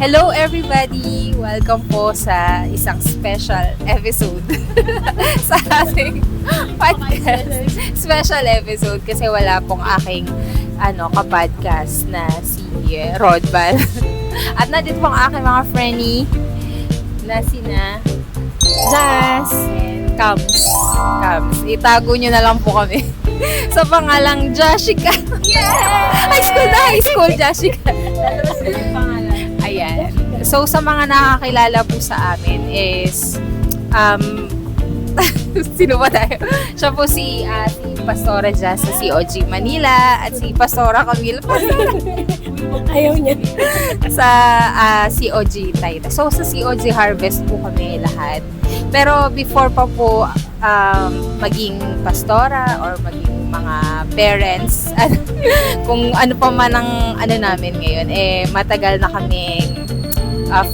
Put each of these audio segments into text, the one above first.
Hello everybody! Welcome po sa isang special episode sa ating podcast. Special episode kasi wala pong aking kapodcast na si Rodval. At nandito pong aking mga friendly na sina Jazz and Cams. Itago nyo na lang po kami sa pangalang Jashika. Yeah! High school Jashika. Lalabas ko yung pangalan. Ayan. So, sa mga nakakilala po sa amin is, sino ba tayo? Siya po si Pastora Jazz sa COG Manila at si Pastora Camille Ayaw niya. sa COG Taytay. So, sa COG Harvest po kami lahat. Pero before pa po maging pastora or maging mga parents, kung ano pa man ang namin ngayon, matagal na kaming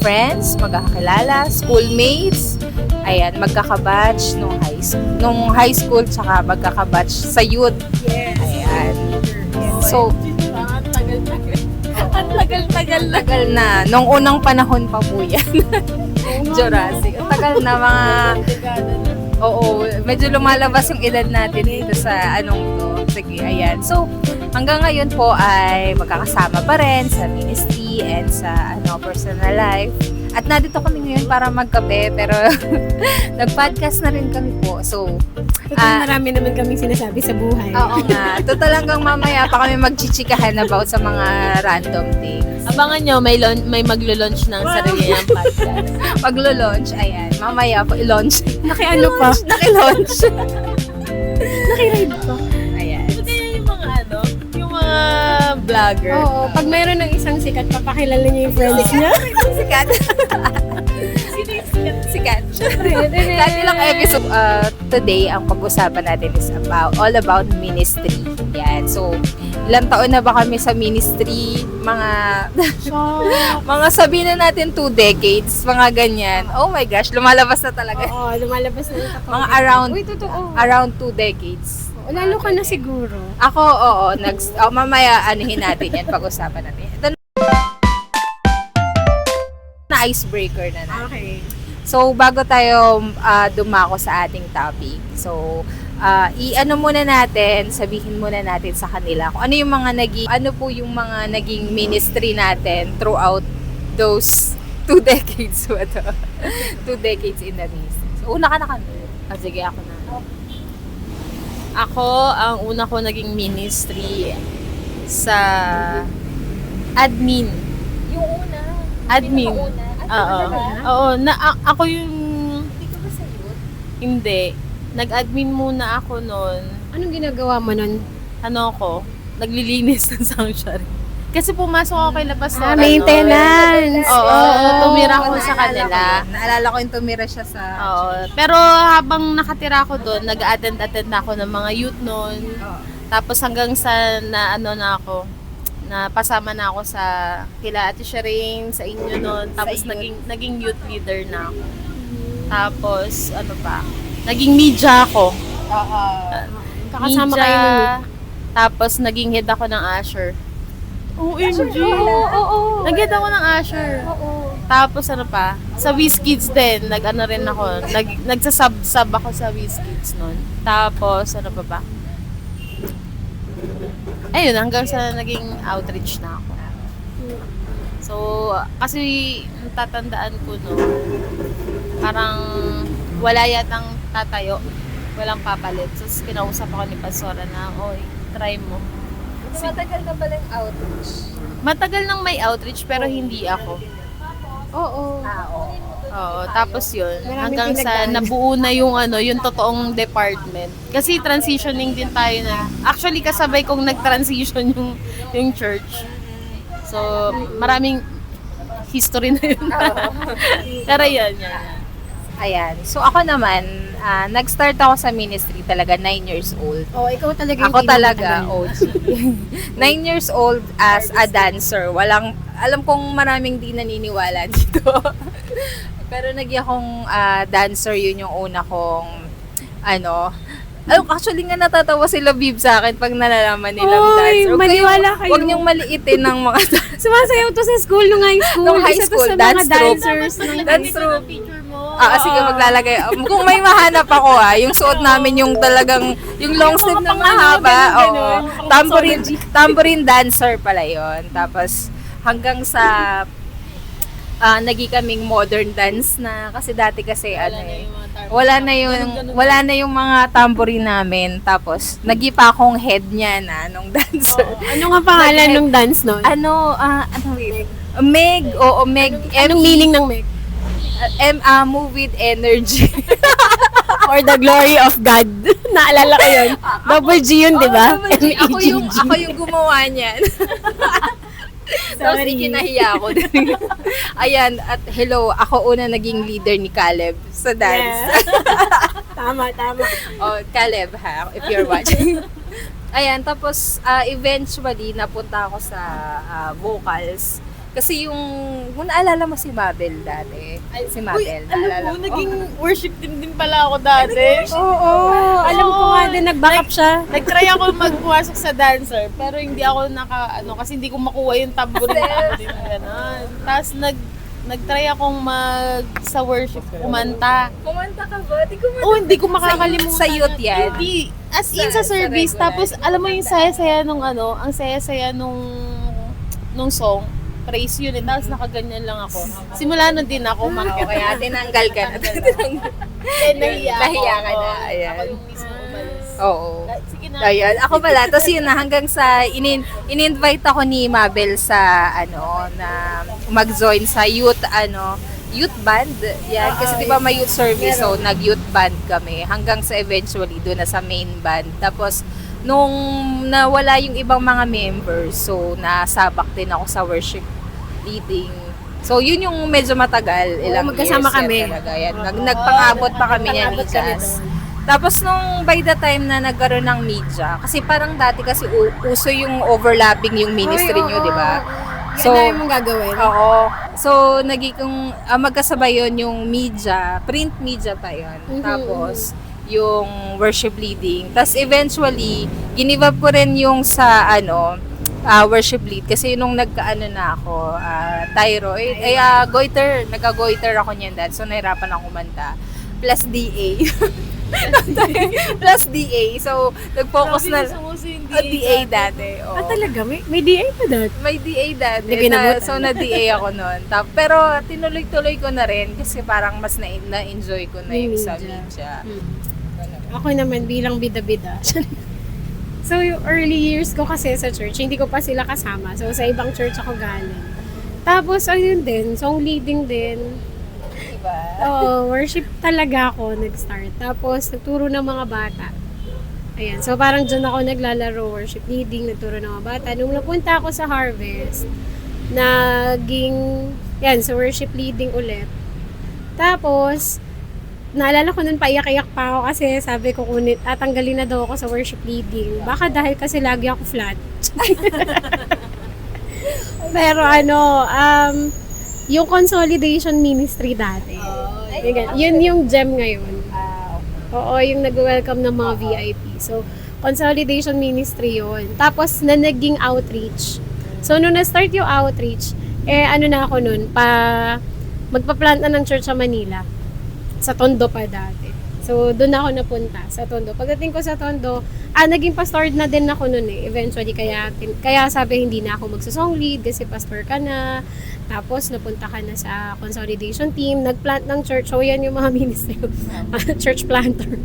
friends, magkakilala, schoolmates, ayan, magkakabatch nung high school, tsaka magkakabatch sa youth. Yes. Ayan. So, Ang tagal na. Nung unang panahon pa po yan. Jurassic. Ang tagal na mga... Oo, medyo lumalabas yung edad natin dito sa to. Sige, ayan. So, hanggang ngayon po ay magkakasama pa rin sa ministry and sa personal life. At nandito kami ngayon para magkape, pero nag-podcast na rin kami po. So, marami naman kaming sinasabi sa buhay. oo nga. Total hanggang mamaya pa kami magchichikahan about sa mga random things. Abangan nyo, may maglo-launch ng sarili niyang podcast. Maglo-launch, ayan. Mamaya po i-launch. Naki-ano pa? Naki-launch. Naki-ride pa. Ayan. So, kaya yung mga vlogger. Oo, pag mayroon ng isang sikat, papakilala niya yung friends niya. Sikat. Sino yung sikat? Sikat. Dahil ilang episode, today, ang pag-usapan natin is all about ministry. Yan. So, ilang taon na ba kami sa ministry? Mga sabihin na natin 2 decades, mga ganyan. Oh my gosh, lumalabas na talaga. Oo, lumalabas na yung kapag. Mga Uy, totoo. around 2 decades. Lalo ka na siguro. Ako, oo, mamaya anuhin natin yan, pag-usapan natin. Ito na icebreaker na natin. Okay. So, bago tayo dumako sa ating topic, so, sabihin muna natin sa kanila kung ano po yung mga naging ministry natin throughout those 2 decades. 2 decades in the ministry. So, una ka na kami. Sige, ako na. Ako, ang una ko naging ministry sa admin. Yung una. Admin. Oo. Oo, ako yung... Hindi ka ba sa youth? Hindi. Nag-admin muna ako noon. Anong ginagawa mo nun? Naglilinis ng sanctuary. Kasi pumasok ako kay La Pastora. Maintenance. Oo, tumira ko sa naalala kanila. Naalala ko yung tumira siya sa... Oo. Pero habang nakatira ako doon, nag-attend ako ng mga youth noon. Tapos hanggang sa napasama na ako sa kila Ate Shireen, sa inyo noon. Tapos naging youth leader na ako. Tapos, naging media ako. Kakasama Media, kayo nun. Tapos naging head ako ng Asher. OMG! Oo. Nag-head ako ng Asher. Tapos sa WizKids din, rin ako. Nagsasub ako sa WizKids noon. Tapos, ba? Ayun, hanggang sa naging outreach na ako. So, kasi natatandaan ko parang wala yatang tatayo. Walang papalit. So, kinausap ako ni Pastora na, try mo. Matagal na pala yung outreach. Matagal nang may outreach pero hindi ako. Oo. Oo, tapos yun, Maraming hanggang sa pinagdaan. nabuo na yung totoong department. Kasi transitioning din tayo na. Actually, kasabay kong nag-transition yung church. So, maraming history na yun. Pero yan. Ayan. So, ako naman, nag-start ako sa ministry talaga 9 years old. Ikaw talaga yung Ako talaga, pinakamatagal. OG. 9 years old as a dancer. Alam kong maraming di naniniwala dito. Pero naging akong dancer, yun yung una kong, Actually nga natatawa sila Bib sa akin pag nalalaman nilang Oy, dance. Huwag maniwala kayo. Huwag niyong maliitin ng mga Sumasayaw to sa school, nung high school. Nung high Isa to school, sa dance mga troupe. dancers. Dance troupe. Picture mo. Sige, maglalagay. Kung may mahanap ako yung suot namin yung talagang, yung long sleeve na mahaba. Oo. Tambourine dancer pala yon. Tapos, hanggang sa naging kaming modern dance na kasi dati kasi wala na yung mga tambourine namin. Tapos nagipa akong head niya na nung dancer. Ano nga pangalan nung dance nun? Meg, oo, Meg. Anong meaning ng Meg? Move with energy. Or the glory of God. Naalala ko yun. Double G yun, di ba? Ako yung gumawa niyan. Tapos ikinahiya ako. Ayan, at hello, ako una naging leader ni Caleb sa dance. Tama. Caleb ha, if you're watching. Ayan, tapos eventually napunta ako sa vocals. Kasi kung naalala mo si Mabel dati. Si Mabel, naalala mo? Naging worship team din pala ako dati. Oo. Alam ko nga din, nag-backup siya. Nag-try ako magpumasok sa dancer, pero hindi ako kasi hindi ko makuha yung tambourine. Gano'n. Tapos nag-try akong sa worship, kumanta. Kumanta ka ba? Hindi ko makakalimutan. Sa youth yan? Hindi. As in sa service, regular. tapos alam mo yung saya-saya ang saya-saya nung song. Praise yun tapos nakaganyan lang ako. Simula nun din ako Kaya tinanggal ka na. Nahiya ka na. Ayan. Ako yung mismo umalis. Oo. Sige na. Ayan, ako pala. Tapos yun na, hanggang sa in-invite ako ni Mabel sa, na mag-join sa youth band. Yan, kasi di ba may youth service, so nag-youth band kami. Hanggang sa eventually, doon na sa main band. Tapos, nung nawala yung ibang mga members, so nasabak din ako sa worship leading. So, yun yung medyo matagal. Ilang magkasama years kami. yan talaga. Yan. Nagpangabot pa kami niya ni Jazz. Tapos nung by the time na nagkaroon ng media, kasi parang dati kasi uso yung overlapping yung ministry nyo, di ba? So, yan mong gagawin. Oo. So, naging magkasabay yun yung media, print media pa yun. Tapos, yung worship leading. Tapos eventually, ginive up ko rin yung sa worship lead. Kasi nung nagkaano na ako, thyroid, goiter, nagka-goiter ako niyan dad. So, nahirapan ako kumanta. Plus DA. Plus DA. So, nag-focus na DA dati. Oo. Talaga? May DA pa dati? May DA dati. Naginabutan. So, na-DA ako noon. Pero, tinuloy-tuloy ko na rin kasi parang mas na-enjoy ko na yung sa media. Ako naman bilang bida-bida. So, yung early years ko kasi sa church, hindi ko pa sila kasama. So, sa ibang church ako galing. Tapos, ayun din, song leading din. Diba? Worship talaga ako nag-start. Tapos, nagturo ng mga bata. Ayan, so parang dyan ako naglalaro, worship leading, nagturo ng mga bata. Nung napunta ako sa Harvest, so worship leading ulit. Tapos, naalala ko nun, paiyak-iyak pa ako kasi sabi ko tatanggalin na daw ako sa worship leading. Baka dahil kasi lagi ako flat. Pero yung consolidation ministry dati. Yun yung gem ngayon. Oo, yung nag-welcome ng mga VIP. So, consolidation ministry yun. Tapos, naging outreach. So, nung na-start yung outreach, na ako nun, magpa-plant na ng church sa Manila. Sa Tondo pa dati. So, doon ako napunta sa Tondo. Pagdating ko sa Tondo, naging pastor na din ako noon eventually. Kaya sabi hindi na ako magsusong lead kasi pastor ka na. Tapos, napunta ka na sa consolidation team. Nag-plant ng church. So, yan yung mga ministry. Church planter.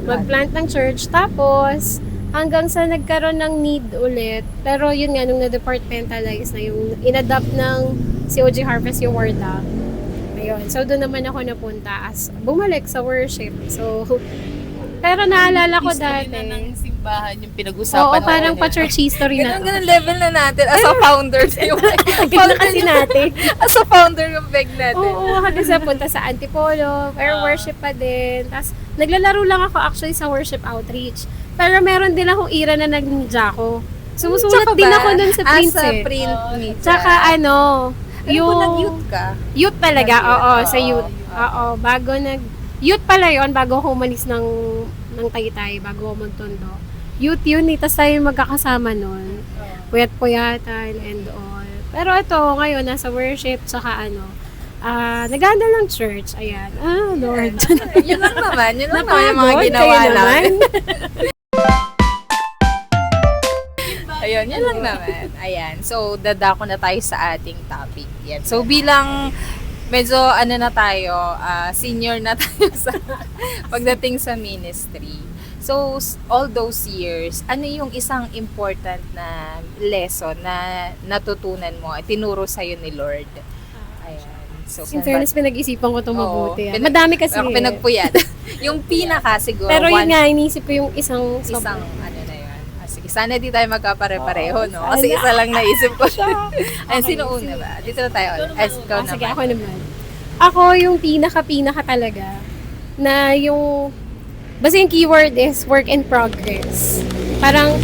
Mag-plant ng church. Tapos, hanggang sa nagkaroon ng need ulit. Pero yun nga, nung na-departmentalize na yung in-adapt ng COG Harvest yung word Ayun. So, doon naman ako napunta as bumalik sa worship. So, pero naalala ko dati. History na ng simbahan yung pinag-usapan. Oo, parang pa-church history na to. Ganun level na natin as a founder. Tagal na kasi natin. As a founder yung beg natin. Oo, hanggang sa punta sa Antipolo, pero worship pa din. Tapos, naglalaro lang ako actually sa worship outreach. Pero meron din akong era na nag-media ako. Sumusulat din ako dun sa print Sa print media. Tsaka Yung nag-youth ka? Youth talaga, sa youth. Oo, youth pala yon bago ako umalis ng ng Taytay bago ako magtondo. Youth yun eh, tas tayo magkakasama nun. Puyat-puyatan and all. Pero ito, ngayon, nasa worship, tsaka naganda lang church. Ayan. Lord. Yun lang naman yung mga Napagod ginawa kayo namin. naman. Ayun, yun lang naman. Ayan. So, dadako na tayo sa ating topic. Yan. So, bilang medyo na tayo, senior na tayo sa pagdating sa ministry. So, all those years, ano yung isang important na lesson na natutunan mo, tinuro sa'yo ni Lord? Ayan. So, In fairness, pinag-isipan ko ito mabuti. Oo, Madami kasi. Ako pinagpuyat. Yung pinaka siguro. Pero yun nga, inisip ko yung isang na yun. Sige, sana di tayo magkapare-pareho, no? sana. Kasi isa lang naisip ko. Ay, sino una ba? Dito na tayo. Ikaw naman. Sige, ako naman. Ako yung pinaka talaga na yung basta yung keyword is work in progress. Parang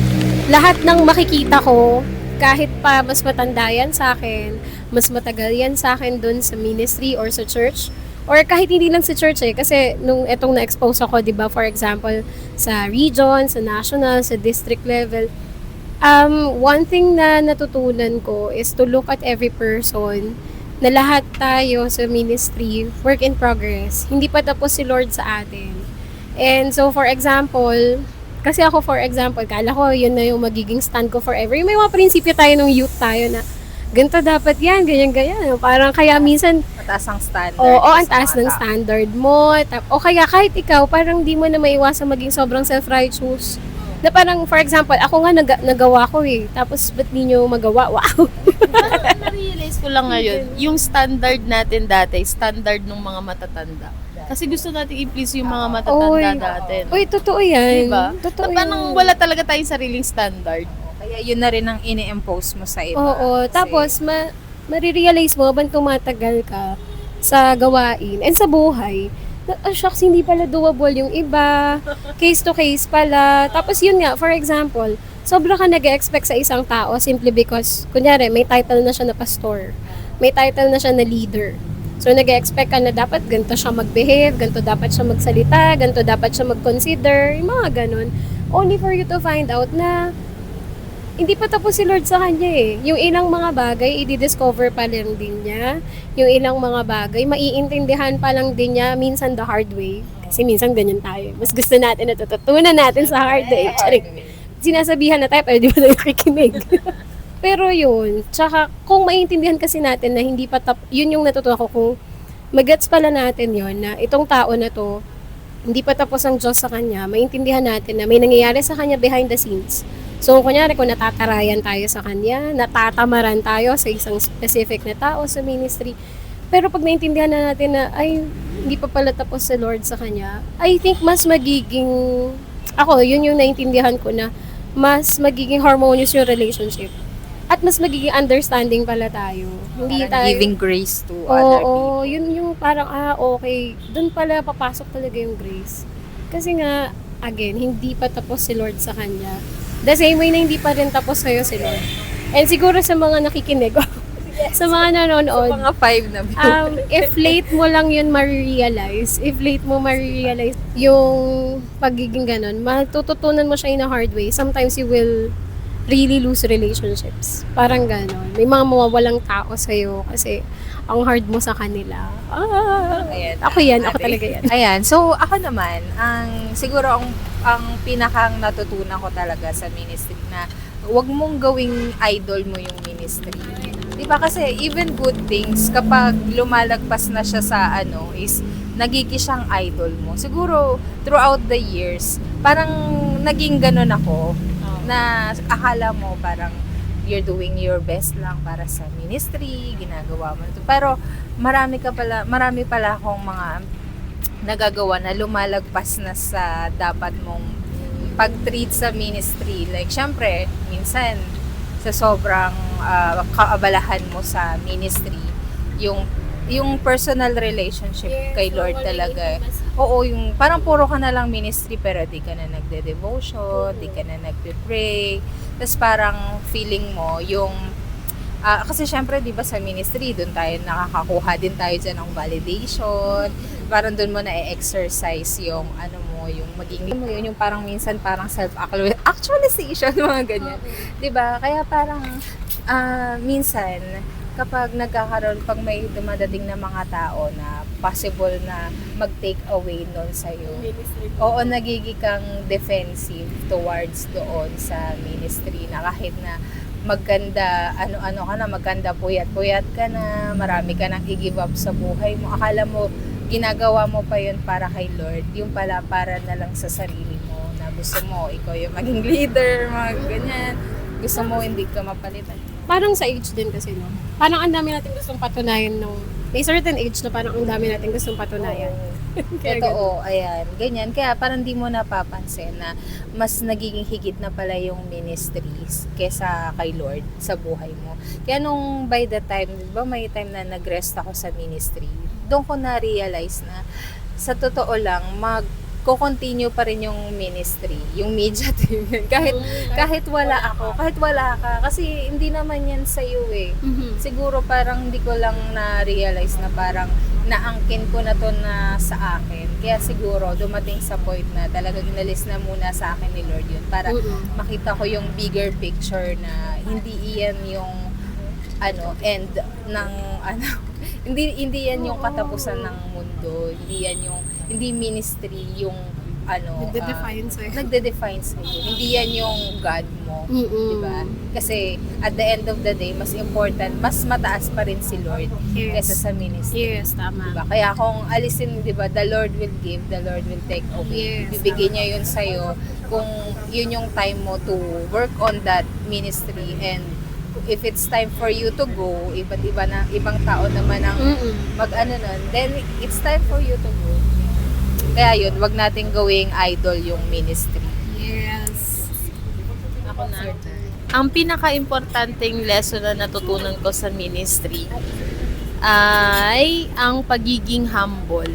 lahat ng makikita ko, kahit pa mas matanda yan sa akin, mas matagal yan sa akin dun sa ministry or sa church, or kahit hindi lang sa church kasi nung etong na-expose ako, di ba, for example, sa region, sa national, sa district level, one thing na natutunan ko is to look at every person na lahat tayo sa ministry, work in progress. Hindi pa tapos si Lord sa atin. And so, for example, kasi ako, for example, kala ko yun na yung magiging stand ko forever. Yung may mga prinsipyo tayo nung youth tayo na ganito dapat yan, ganyan. Parang kaya minsan, Mataas ang standard. oo, ang taas ng standard mo. O kaya kahit ikaw, parang di mo na maiwasan maging sobrang self-righteous. Na parang, for example, ako nga nagawa ko eh. Tapos, ba't di nyo magawa? Wow! Na-realize ko lang ngayon, yung standard natin dati, standard ng mga matatanda. Kasi gusto natin i-please yung mga matatanda dati. No? Uy, totoo yan. Diba? Totoo Na parang wala talaga tayong sariling standard. Kaya yun na rin ang ini-impose mo sa iba. Oo. Kasi- Tapos, marirealize mo habang tumatagal ka sa gawain and sa buhay, na, shucks, hindi pala doable yung iba. Case to case pala. Tapos yun nga, for example, sobra ka nag-expect sa isang tao simply because, kunyari, may title na siya na pastor. May title na siya na leader. So, nag-expect ka na dapat ganito siya mag-behave, ganito dapat siya magsalita, ganito dapat siya mag-consider, yung mga ganun. Only for you to find out na hindi pa tapos si Lord sa kanya eh. Yung ilang mga bagay, i-discover pa lang din niya. Yung ilang mga bagay, maiintindihan pa lang din niya, minsan the hard way. Kasi minsan ganyan tayo. Mas gusto natin na tututunan natin sa hard way. Charing. Sinasabihan na tayo, pero di ba tayo nakikinig? Pero yun, tsaka kung maiintindihan kasi natin na hindi pa yun yung natutuwa ko kung magets pala natin yun na itong tao na to, hindi pa tapos ang Diyos sa kanya, maintindihan natin na may nangyayari sa kanya behind the scenes. So, kunyari kung natatarayan tayo sa kanya, natatamaran tayo sa isang specific na tao sa ministry, pero pag naintindihan na natin na, ay, hindi pa pala tapos si Lord sa kanya, I think mas magiging, ako, yun yung naintindihan ko na, mas magiging harmonious yung relationship. At mas magiging understanding pala tayo. Hindi Parang tayo giving grace to other people. yun yung parang, okay. Doon pala papasok talaga yung grace. Kasi nga, again, hindi pa tapos si Lord sa kanya. The same way na hindi pa rin tapos sa'yo si Lord. And siguro sa mga nakikinig, sa mga nanonood, Mga 5 na if late mo lang yun marirealize, yung pagiging ganun, matututunan mo siya in a hard way. Sometimes you will really lose relationships. Parang gano'n. May mga mawawalang tao sa'yo kasi ang hard mo sa kanila. Ayan. Ako yan. Ako talaga yan. Ayan. So, ako naman, siguro ang pinakang natutunan ko talaga sa ministry na wag mong gawing idol mo yung ministry. Diba? Kasi even good things, kapag lumalagpas na siya sa is nagiging siyang idol mo. Siguro, throughout the years, parang naging ganun ako na akala mo parang you're doing your best lang para sa ministry, ginagawa mo ito. Pero marami pala akong mga nagagawa na lumalagpas na sa dapat mong pag-treat sa ministry. Like, syempre, minsan, sa sobrang kaabalahan mo sa ministry, yung personal relationship kay Lord talaga. Oo, yung parang puro ka na lang ministry pero di ka na nagde-devotion, di ka na nagpe-pray. Tapos parang feeling mo yung kasi syempre di ba sa ministry doon tayo nakakakuha din tayo dyan ng validation. Parang doon mo na i-exercise yung mo, yung maging mo yun, yung parang minsan parang self-actualization, mga ganyan. 'Di ba? Kaya parang minsan kapag nagkakaroon, pag may dumadating na mga tao na possible na mag-take away nun sa'yo, oo, nagiging kang defensive towards doon sa ministry na kahit na maganda, ano-ano ka na, maganda, puyat-puyat ka na, marami ka nang i-give up sa buhay mo. Akala mo, ginagawa mo pa yun para kay Lord, yung pala para na lang sa sarili mo, na gusto mo, ikaw yung maging leader, mga ganyan. Gusto mo, hindi ka mapalitan. Parang sa age din kasi, no? Parang ang dami natin gustong patunayan nung may certain age na parang ang dami natin gustong patunayan. Kaya Totoo, ayan, ganyan. Kaya parang di mo napapansin na mas nagiging higit na pala yung ministries kesa kay Lord sa buhay mo. Kaya nung by the time, di ba may time na nag-rest ako sa ministry, doon ko na-realize na sa totoo lang, ko-continue pa rin yung ministry, yung media team. kahit wala ako, kahit wala ka, kasi hindi naman yan sa iyo eh. Siguro parang hindi ko lang na-realize na parang naangkin ko na to na sa akin. Kaya siguro dumating sa point na talagang inalis na muna sa akin ni Lord yun para makita ko yung bigger picture na hindi iyan yung end ng hindi yan yung katapusan ng mundo, hindi ministry yung nagde-define sa'yo. Nagde-define sa'yo. Hindi yan yung God mo. Diba? Kasi at the end of the day, mas important, mas mataas pa rin si Lord kaysa sa ministry. Yes, tama. Diba? Kaya kung alisin, diba, the Lord will give, the Lord will take away. Yes, Bibigyan niya yun sa'yo kung yun yung time mo to work on that ministry, and if it's time for you to go, ibang tao naman ang nun, then it's time for you to go. Kaya yun, wag nating gawing idol yung ministry. Yes. Ako na. Ang pinaka-importanting lesson na natutunan ko sa ministry ay ang pagiging humble.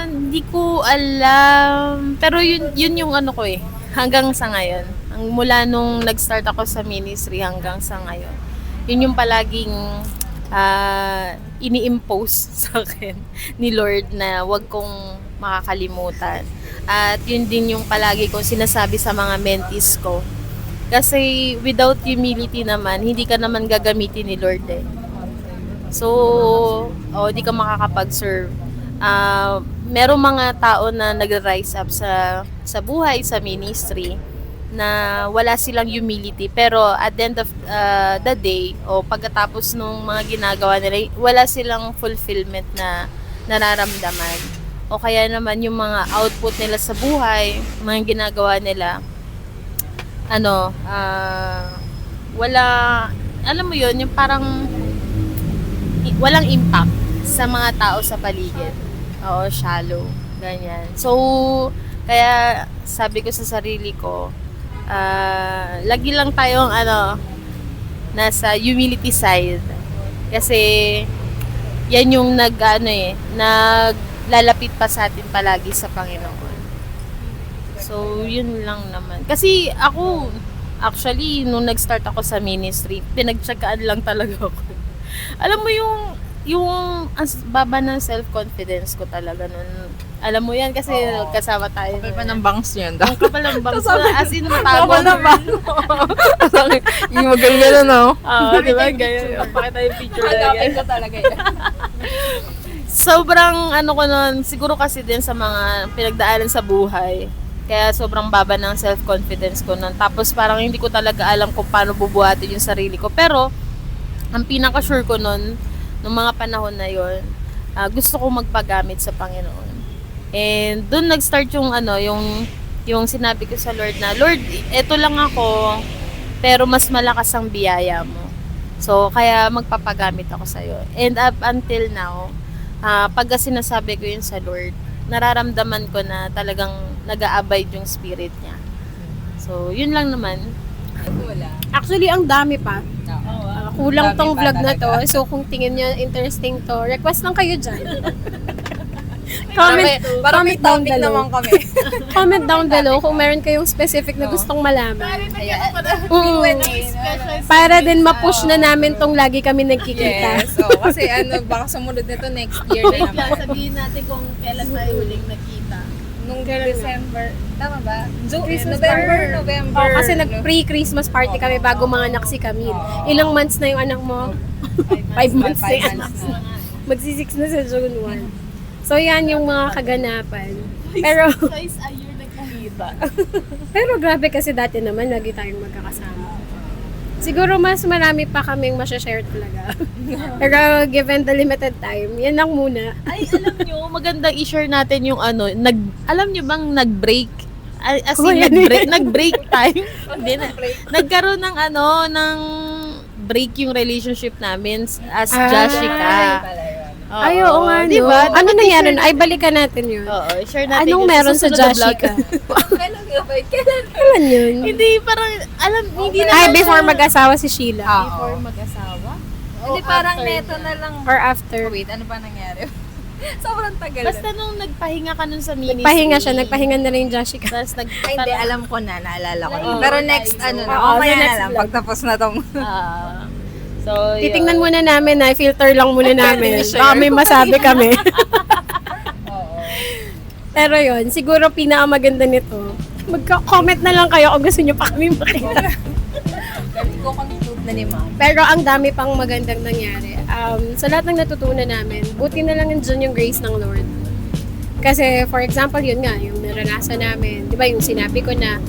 Hindi ko alam. Pero yun yung ano ko eh. Hanggang sa ngayon. Mula nung nag-start ako sa ministry hanggang sa ngayon. Yun yung palaging ini-impose sa akin ni Lord na wag kong makakalimutan. At yun din yung palagi kong sinasabi sa mga mentees ko. Kasi without humility naman, hindi ka naman gagamitin ni Lord eh. So, hindi ka makakapag-serve. Merong mga tao na nag-rise up sa buhay, sa ministry, na wala silang humility, pero at the end of the day o pagkatapos nung mga ginagawa nila, wala silang fulfillment na nararamdaman, o kaya naman yung mga output nila sa buhay, mga ginagawa nila, wala, alam mo yun, yung parang walang impact sa mga tao sa paligid. Shallow, ganyan. So, kaya sabi ko sa sarili ko, lagi lang tayong nasa humility side, kasi yan yung naglalapit pa sa atin palagi sa Panginoon. So yun lang naman, kasi ako actually nung nag-start ako sa ministry, pinagtsagaan lang talaga ako. Alam mo yung baba ng self-confidence ko talaga nun. Alam mo yan kasi kasama tayo. Kapal pa ng bangs yun. Ang kapal ng bangs ko. As in, matago na ba? Yung maganda no? Diba? Ganyan. Pakita yung picture na yan. ko talaga yun. Sobrang ko nun, siguro kasi din sa mga pinagdaanan sa buhay. Kaya sobrang baba ng self-confidence ko nun. Tapos parang hindi ko talaga alam kung paano bubuhatin yung sarili ko. Pero, ang pinaka-sure ko nun, nung mga panahon na yon, gusto ko magpagamit sa Panginoon. And doon nag-start yung yung sinabi ko sa Lord na, Lord, eto lang ako, pero mas malakas ang biyaya mo. So, kaya magpapagamit ako sa iyo. And up until now, pag sinasabi ko yun sa Lord, nararamdaman ko na talagang nag-a-abide yung spirit niya. So, yun lang naman. Wala. Actually, ang dami pa. Kulang Dami tong pa vlog na to. talaga. So, kung tingin nyo interesting to, request lang kayo dyan. Parang may down topic below. naman kami. Comment down below kung meron kayong specific na gustong malaman. Para din ma-push na namin tong lagi kami nagkikita. Yes. So, kasi baka sumunod nito next year na naman. Sabihin natin kung kailan tayo huling nagkita. Nung December, tama ba? Christmas November. Oh, kasi nag-pre-Christmas party kami bago manganak si Camille. Ilang months na yung anak mo? 5 months na yan. Magsi-6 na sa June 1. So, yan yung mga kaganapan. Pero, Twice a year nagkakita. pero grabe kasi dati naman, lagi tayong magkakasama. Siguro mas marami pa kaming masya-share talaga. Pero given the limited time, yan lang muna. Ay, alam nyo, magandang i-share natin yung alam nyo bang nag-break? As Oh, in, yan nag-break time? Hindi na. Nagkaroon ng ng break yung relationship namin as Jashika. Ay, oo nga, no? Diba? Ano nangyari? Ay, balikan natin yun. Oo, share natin Anong yun meron sa susunod na vlog. Jashika? Kailan yun? Kailan yun? Hindi, parang, hindi na. Ay, before mag-asawa si Sheila. Before mag-asawa? Hindi, parang neto na lang. Or after. Wait, ano ba nangyari? Sobrang tagal. Basta nung nagpahinga ka nun sa ministry. Nagpahinga siya, nagpahinga na rin yung Jashika. Tapos Ay, hindi, alam ko na, naalala ko. Oo. Pero next, Oo, mamaya sa next na lang, vlog. pagtapos na tong. So, yun. Titingnan muna namin na, filter lang muna namin. Baka may masabi kami. Pero yun, siguro pinakamaganda nito. Magka-comment na lang kayo kung gusto nyo pa kami makita. Gabi ko conclude na ni Ma'am. Pero ang dami pang magandang nangyari. Sa lahat ng natutunan namin, buti na lang nandiyan yung grace ng Lord. Kasi, for example, yun nga, yung naranasan namin, di ba, yung sinabi ko na,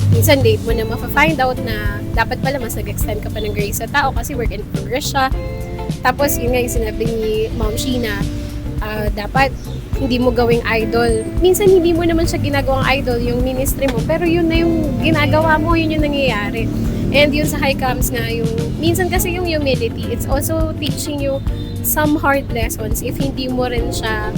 minsan late mo na mafa-find out na dapat pala mas nag-extend ka pa ng grace sa tao kasi work in progress siya. Tapos, yun nga yung sinabi ni Ma'am Sheena, dapat hindi mo gawing idol. Minsan hindi mo naman siya ginagawang idol yung ministry mo, pero yun na yung ginagawa mo, yun yung nangyayari. And yun sa high camps nga, yung minsan kasi yung humility, it's also teaching you some hard lessons if hindi mo rin siya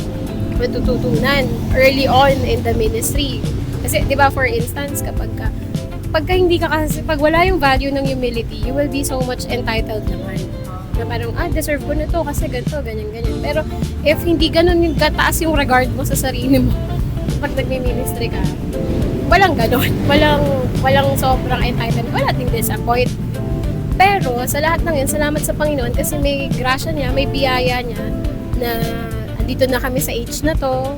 matututunan early on in the ministry. Kasi 'di ba, for instance, pagka hindi ka kasi pag wala yung value ng humility, you will be so much entitled naman. Na parang, deserve ko na to kasi ganito, ganyan. Pero if hindi ganun yung kataas yung regard mo sa sarili mo, pag nagmi-ministry ka, walang ganun. Walang sobrang entitled. Wala ding disappoint. Pero sa lahat ng yun, salamat sa Panginoon kasi may grasya niya, may biyaya niya na andito na kami sa age na to.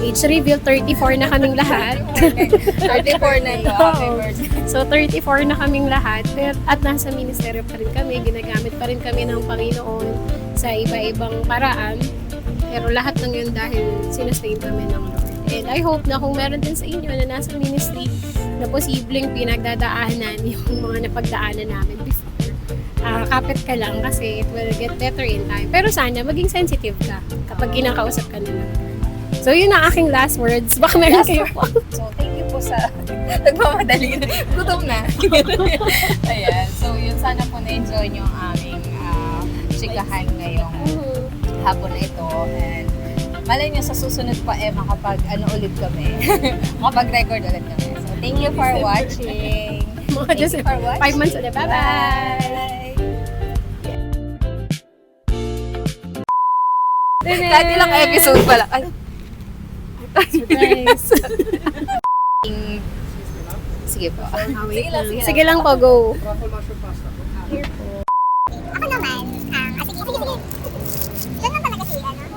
Age reveal, 34 na kaming lahat. 34 na ito. Happy birthday. So, 34 na kaming lahat. At nasa ministeryo pa rin kami. Ginagamit pa rin kami ng Panginoon sa iba-ibang paraan. Pero lahat ng yun dahil sinustain kami ng Lord. And I hope na kung meron din sa inyo na nasa ministry na posibleng pinagdadaanan yung mga napagdaanan namin before, kapit ka lang kasi it will get better in time. Pero sana maging sensitive ka kapag kinakausap ka nila. So, yun ang aking last words. Baka meron kayo po. So, thank you po sa nagmamadali na. Gutom na. Ayan. So, yun, sana po na-enjoy nyo ang aming chikahan ngayong hapon na ito. And malay nyo sa susunod pa ulit kami. Makapag-record ulit kami. So, thank you for watching. Thank you for watching. 5 months ulit. Bye-bye! Kahit ilang episode pala. Ay, Surprise! sige po. Sige lang po, go. Ako naman, sige. Yan lang talaga si, Maria.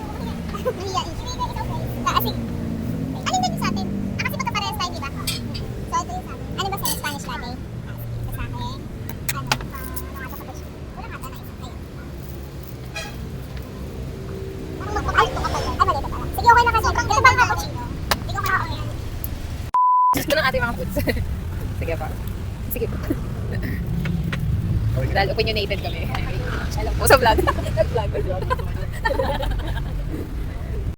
It's okay. Alin din sa atin? Kasi magkaparehas tayo, di ba? So, ito yung sa atin. Ano ba sa Spanish latte? Ito sa akin. Mga kapatid. Wala nga ba na isa? Ayun. Ay, ito kapag. Ay, mali ito pala. Sige, okay na kasi. Ito ba ang cappuccino? Hindi ko makakain. Gusto ng ating mga foods. Sige pa. Sige po. Dahil opinionated kami. Alam po sa vlog. Nag-vlog.